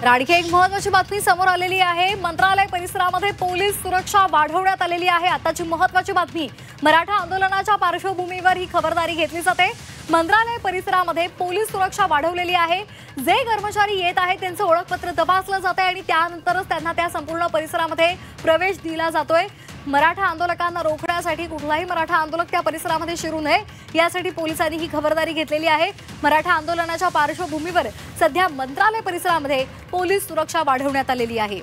तर आणखी एक महत्त्वाची बातमी समोर आलेली आहे। मंत्रालय परिसरामध्ये पोलीस सुरक्षा वाढवण्यात आलेली आहे। आताची महत्त्वाची बातमी, मराठा आंदोलनाच्या पार्श्वभूमीवर ही खबरदारी घेतली जाते। मंत्रालय परिसरामध्ये पोलीस सुरक्षा वाढवलेली आहे। जे कर्मचारी येत आहेत त्यांचे ओळखपत्र तपासलं जाते आणि त्यानंतरच त्यांना त्या संपूर्ण परिसरामध्ये प्रवेश दिला जातोय। मराठा आंदोलकांना रोखण्यासाठी कुठलाही मराठा आंदोलक त्या परिसरामध्ये शिरू नये यासाठी पोलिसांनी ही खबरदारी घेतलेली आहे। मराठा आंदोलनाच्या पार्श्वभूमीवर सध्या मंत्रालय परिसरामध्ये पोलीस सुरक्षा वाढवण्यात आलेली आहे।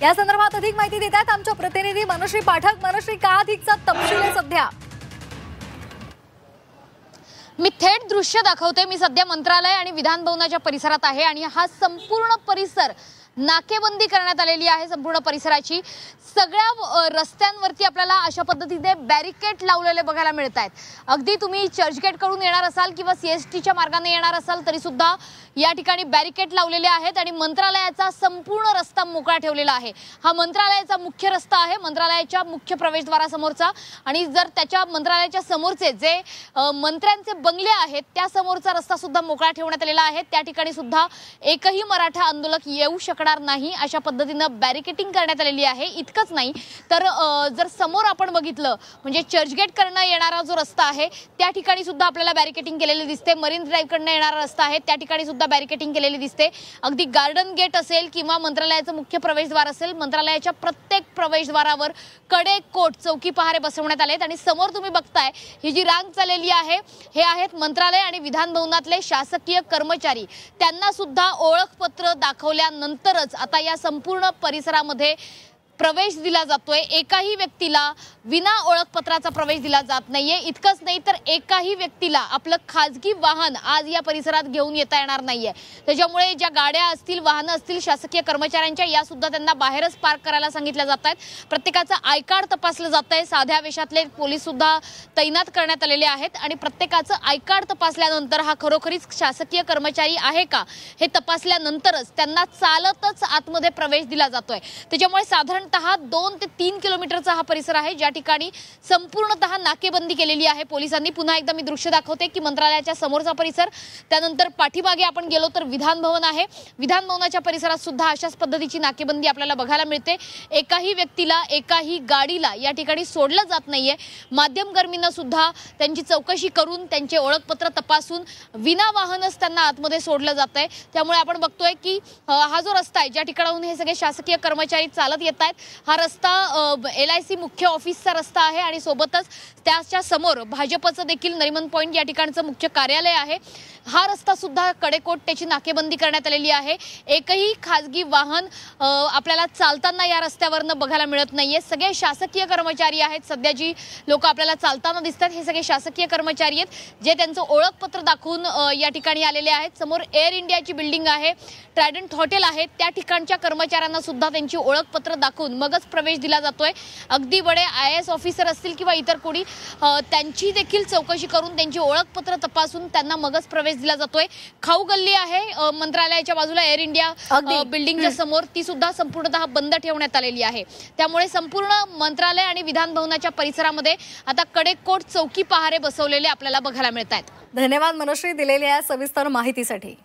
या संदर्भात अधिक माहिती देतात आमचे प्रतिनिधी मनश्री पाठक। मनश्री, का अधिकचा तपशील आहे सध्या? मी थेट दृश्य दाखवते। मी सध्या मंत्रालय आणि विधान भवनाच्या परिसरात आहे आणि हा संपूर्ण परिसर नाकेबंदी करण्यात आलेली आहे। संपूर्ण परिसराची सगळ्या रस्त्यांवरती आपल्याला अशा पद्धतीने बॅरिकेड लावलेले बघायला मिळत आहेत। अगदी तुम्ही चर्चगेट कडून येणार असाल किंवा सीएसटीच्या मार्गाने येणार असाल तरी सुद्धा या ठिकाणी बॅरिकेड लावलेले आहेत आणि मंत्रालयाचा संपूर्ण रस्ता मोकळा ठेवलेला आहे। हा मंत्रालयाचा मुख्य रस्ता आहे, मंत्रालयाच्या मुख्य प्रवेशद्वारासमोरचा, आणि जर त्याच्या मंत्रालयाच्या समोरचे जे मंत्र्यांचे बंगले आहेत त्या समोरचा रस्ता सुद्धा मोकळा ठेवण्यात आलेला आहे। त्या ठिकाणी सुद्धा एकही मराठा आंदोलक येऊ शकणार नाही अशा पद्धतीने बॅरिकेडिंग करण्यात आलेली आहे। इतकंच नाही तर जर समोर आपण बघितलं म्हणजे चर्चगेट कडनं येणारा जो रस्ता आहे त्या ठिकाणी सुद्धा आपल्याला बॅरिकेडिंग केलेली दिसते। मरीन ड्राईव्ह कडनं येणारा रस्ता आहे त्या ठिकाणी सुद्धा बॅरिकेडिंग केलेली दिसते। अगदी गार्डन गेट असेल किंवा मंत्रालयाचं मुख्य प्रवेशद्वार असेल, मंत्रालयाच्या प्रत्येक प्रवेशद्वारावर कडेकोट चौकी पहारे बसवण्यात आलेत आणि समोर तुम्ही बघताय ही जी रांग चाललेली आहे हे आहेत मंत्रालय आणि विधान भवनातले शासकीय कर्मचारी। त्यांना सुद्धा ओळखपत्र दाखवल्यानंतरच आता या संपूर्ण परिसरामध्ये प्रवेश दिला जातोय। एकाही व्यक्तीला विना ओळखपत्राचा प्रवेश दिला जात नाहीये। इतकंच नाही तर एकाही व्यक्तीला आपलं खाजगी वाहन आज या परिसरात घेऊन येता येणार नाहीये। त्याच्यामुळे ज्या गाड्या असतील, वाहनं असतील शासकीय कर्मचाऱ्यांच्या, या सुद्धा त्यांना बाहेरच पार्क करायला सांगितल्या जात आहेत। प्रत्येकाचं आय कार्ड तपासलं जात आहे। साध्या वेशातले पोलीस सुद्धा तैनात करण्यात आलेले आहेत आणि प्रत्येकाचं आय कार्ड तपासल्यानंतर हा खरोखरीच शासकीय कर्मचारी आहे का हे तपासल्यानंतरच त्यांना चालतच आतमध्ये प्रवेश दिला जातोय। त्याच्यामुळे साधारण 2 ते 3 किलोमीटरचा हा परिसर आहे ज्या ठिकाणी संपूर्णतः नाकेबंदी केलेली आहे पोलिसांनी। पुन्हा एकदा मी दृश्य दाखवते की मंत्रालयाच्या समोरचा परिसर, त्यानंतर पाठीमागे आपण गेलो तर विधान भवन आहे। विधान भवनाच्या परिसरात सुद्धा अशाच पद्धतीची नाकेबंदी आपल्याला बघायला मिळते। एकाही व्यक्तीला, एकाही गाडीला या ठिकाणी सोडलं जात नाहीये। माध्यमकर्मींना सुद्धा त्यांची चौकशी करून त्यांचे ओळखपत्र तपासून विना वाहनच त्यांना आतमध्ये सोडलं जात आहे। त्यामुळे आपण बघतोय की हा जो रस्ता आहे ज्या ठिकाणाहून हे सगळे शासकीय कर्मचारी चालत येत आहेत, हा रस्ता LIC मुख्य ऑफिसचा रस्ता आहे आणि सोबतच त्याच्या समोर भाजपचं देखील नरिमन पॉइंट या ठिकाणचं मुख्य कार्यालय आहे। हा रस्ता सुद्धा कडेकोट त्याची नाकेबंदी करण्यात आलेली आहे। एकही खाजगी वाहन आपल्याला चालताना या रस्त्यावरनं बघायला मिळत नाहीये। सगळे शासकीय कर्मचारी आहेत। सध्या जी लोक आपल्याला चालताना दिसतात हे सगळे शासकीय कर्मचारी आहेत जे त्यांचं ओळखपत्र दाखवून या ठिकाणी आलेले आहेत। समोर एअर इंडियाची बिल्डिंग आहे, ट्रायडंट हॉटेल आहे, त्या ठिकाणच्या कर्मचाऱ्यांना सुद्धा त्यांची ओळखपत्र दाखवून मगच प्रवेश दिला जातोय। अगदी बडे IAS ऑफिसर असतील किंवा इतर कोणी त्यांची देखील चौकशी करून त्यांची ओळखपत्र तपासून त्यांना मगच प्रवेश दिला जातोय। खाऊ गल्ली आहे मंत्रालयाच्या बाजूला एअर इंडिया बिल्डिंगच्या समोर, ती सुद्धा संपूर्णतः बंद ठेवण्यात आलेली आहे। त्यामुळे संपूर्ण मंत्रालय आणि विधान भवनाच्या परिसरामध्ये आता कडेकोट चौकी पहारे बसवलेले आपल्याला बघायला मिळत आहेत। धन्यवाद मनश्री दिलेल्या सविस्तर माहितीसाठी।